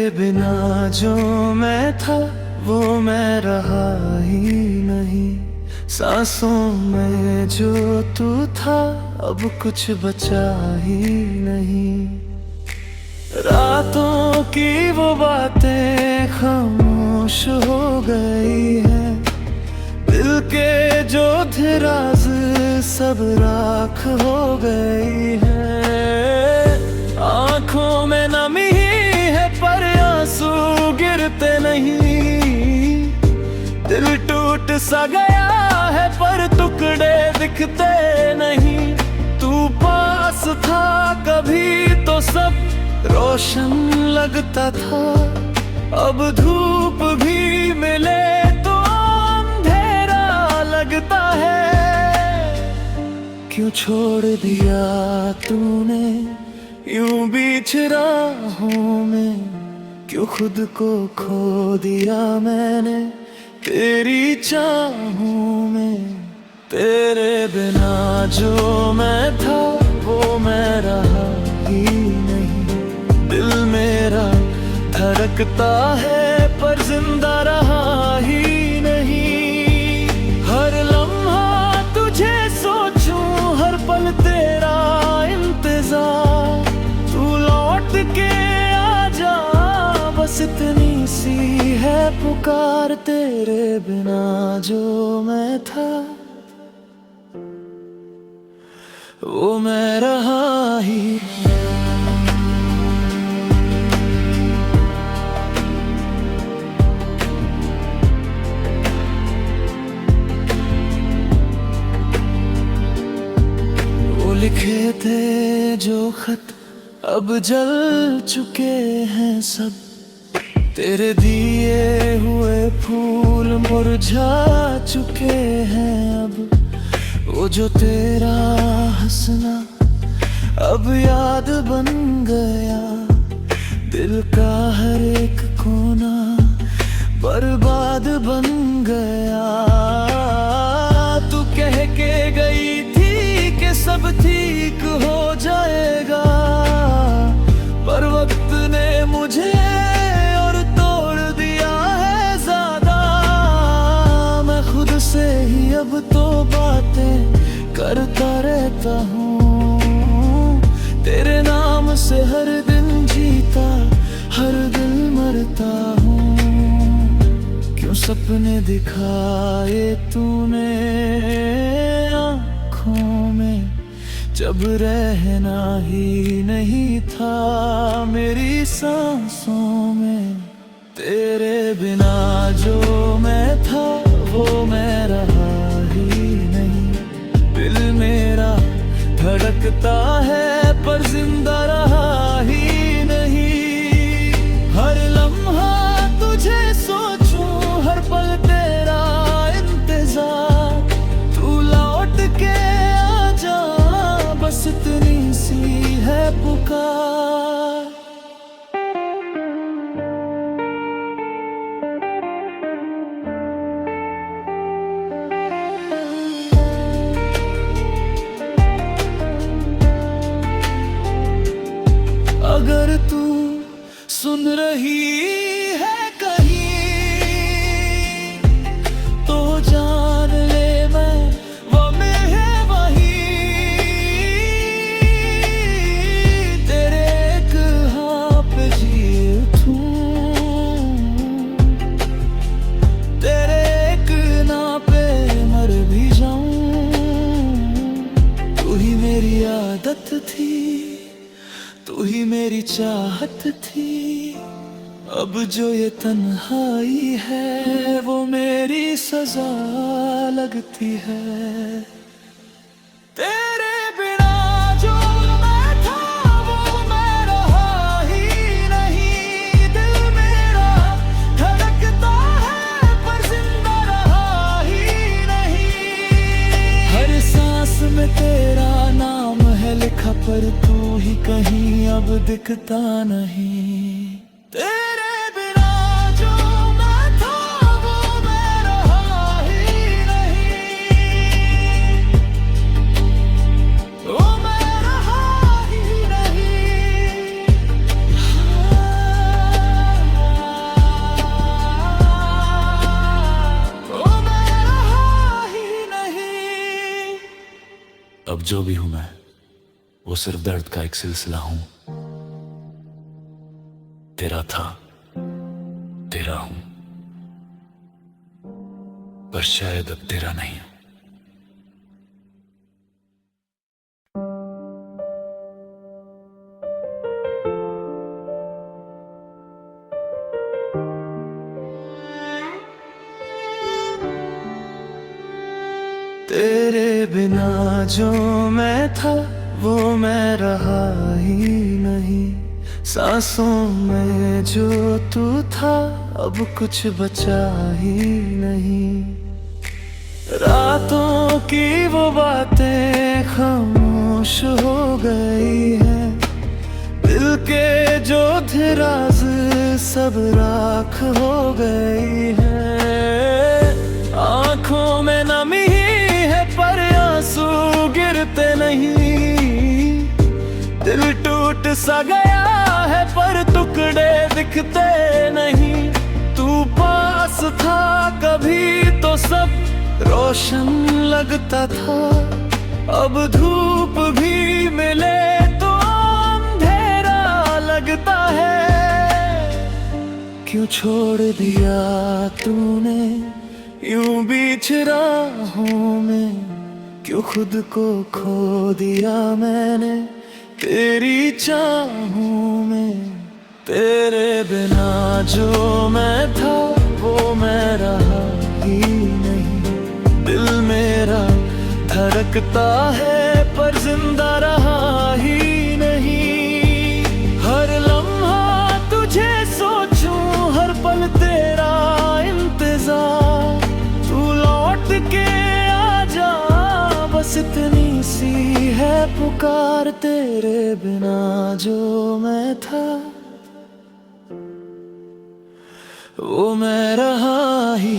बिना जो मैं था वो मैं रहा ही नहीं। सांसों में जो तू था अब कुछ बचा ही नहीं। रातों की वो बातें खामोश हो गई हैं। दिल के जो थे राज सब राख हो गई है। आंखों में नमी है पर आंसू गिरते नहीं। दिल टूट सा गया है पर टुकड़े दिखते नहीं। तू पास था कभी तो सब रोशन लगता था। अब धूप भी मिले तो अंधेरा लगता है। क्यों छोड़ दिया तूने यूं बीच राहों में। क्यों खुद को खो दिया मैंने तेरी चाहों में। तेरे बिना जो मैं था वो मैं रहा ही नहीं। दिल मेरा धड़कता है पर जिंदा रहा ही नहीं। हर लम्हा तुझे सोचूं हर पल तेरा इंतजार। तू लौट के आ जा बस इतनी सी है पुकार। तेरे बिना जो मैं था वो मैं रहा ही। वो लिखे थे जो खत अब जल चुके हैं सब। तेरे दिए हुए फूल मुरझा चुके हैं अब। वो जो तेरा हंसना अब याद बन गया। दिल का हर एक कोना बर्बाद बन गया। तू कह के गई थी कि सब ठीक हो जाएगा। पर वक्त ने मुझे और तोड़ दिया है ज्यादा। मैं खुद से ही अब तो बातें करता रहता हूँ। तेरे नाम से हर दिन जीता हर दिल मरता हूँ। क्यों सपने दिखाए तूने आँखों में जब रहना ही नहीं था मेरी सांसों में। तेरे बिना जो मैं था वो मैं रहा ही नहीं। दिल मेरा धड़कता है पर जिंदा रहा ही नहीं। हर लम्हा तुझे सोचूं हर पल तेरा इंतजार। तू लौट के आ जा बस इतनी सी है पुकार। अगर तू सुन रही है कहीं तो जान ले मैं वो में है वही। तेरे एक हाँ पे जी उठूं। तेरे एक ना पे मर भी जाऊं। तू ही मेरी आदत थी तू ही मेरी चाहत थी। अब जो ये तन्हाई है वो मेरी सजा लगती है। तेरे बिना जो मैं था वो मैं रहा ही नहीं। दिल मेरा धड़कता है पर जिंदा रहा ही नहीं। हर सांस में तेरा नाम है लिखा पर तू ही कहीं अब दिखता नहीं। तेरे बिना जो मैं था वो मैं रहा ही नहीं। वो मैं रहा ही नहीं। हाँ। अब जो भी हूं मैं वो सिर्फ दर्द का एक सिलसिला हूं। तेरा था, तेरा हूं, पर शायद अब तेरा नहीं हूं। तेरे बिना जो मैं था वो मैं रहा ही नहीं। सांसों में जो तू था अब कुछ बचा ही नहीं। रातों की वो बातें खामोश हो गई हैं। दिल के जो थे राज सब राख हो गई है। आंखों में नमी है पर आंसू गिरते नहीं। दिल टूट सा गया है पर टुकड़े दिखते नहीं। तू पास था कभी तो सब रोशन लगता था। अब धूप भी मिले तो अंधेरा लगता है। क्यों छोड़ दिया तूने यूं बीच राहों में। क्यों खुद को खो दिया मैंने तेरी चाहों में। तेरे बिना जो मैं था वो मैं रहा ही नहीं। दिल मेरा धड़कता है पर जिंदा रहा ही नहीं। हर लम्हा तुझे सोचूं, हर पल तेरा इंतजार। तू लौट के आ जा, बस इतनी सी है पुकार। तेरे बिना जो मैं था वो मैं रहा ही।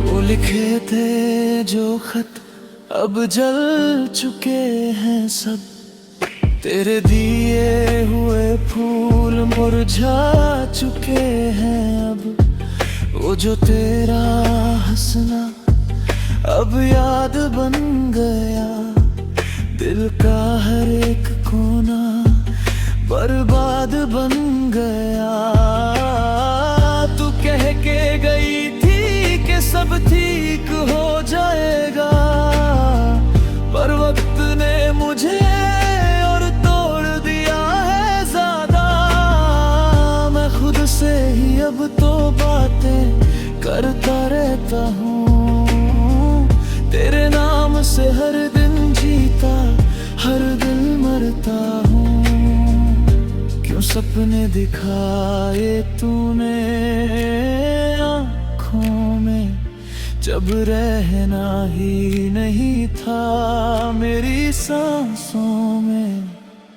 वो लिखे थे जो खत अब जल चुके हैं सब। तेरे दिए हुए फूल मुरझा चुके हैं अब। वो जो तेरा हंसना अब याद बन गया। दिल का हर एक कोना बर्बाद बन गया। तू कह के गई थी कि सब ठीक हो जाएगा, पर वक्त ने मुझे और तोड़ दिया है ज्यादा। मैं खुद से ही अब तो बातें करता रहता हूँ। तेरे नाम से हर दिन जीता, हर दिल मरता हूँ। क्यों सपने दिखाए तूने आँखों में, जब रहना ही नहीं था मेरी सांसों में।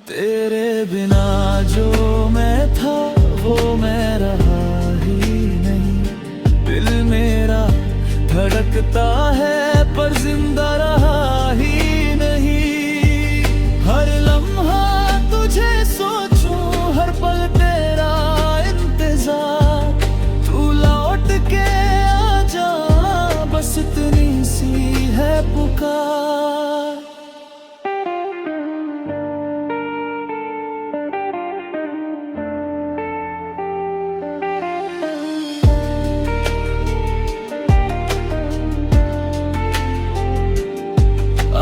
तेरे बिना जो मैं था वो मैं रहा ही नहीं। दिल मेरा धड़कता है पर जिंदा रहा ही नहीं। हर लम्हा तुझे सोचूं, हर पल तेरा इंतजार। तू लौट के आ जा, बस इतनी सी है पुकार।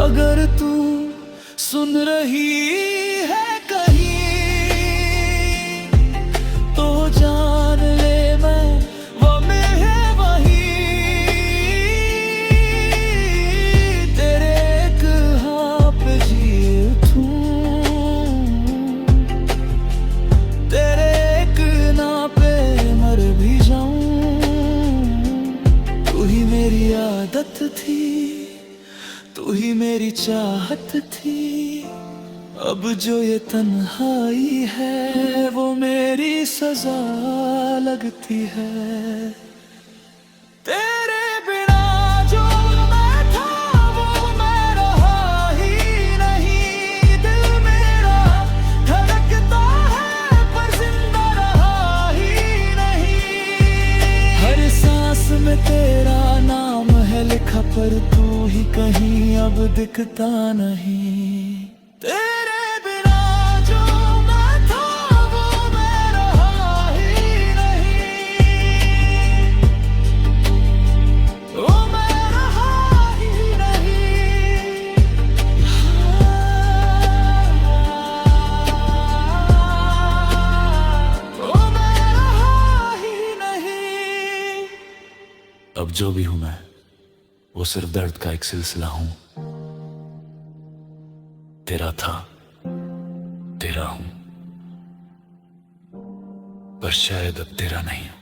अगर तू सुन रही है कहीं तो जान ले मैं वो है वहीं। तेरे एक हाँ पे जी उठूं, तेरे एक ना पे मर भी जाऊं। तू ही मेरी आदत थी, तू ही मेरी चाहत थी। अब जो ये तन्हाई है वो मेरी सजा लगती है। तेरे बिना जो मैं था वो मैं रहा ही नहीं। दिल मेरा देखा पर तू ही कहीं अब दिखता नहीं। तेरे बिना जो मैं था वो मैं रहा ही नहीं, वो मैं रहा ही नहीं। वो मैं रहा ही नहीं। अब जो भी हूं मैं, वो सिर्फ दर्द का एक सिलसिला हूं। तेरा था, तेरा हूं, पर शायद अब तेरा नहीं हूं।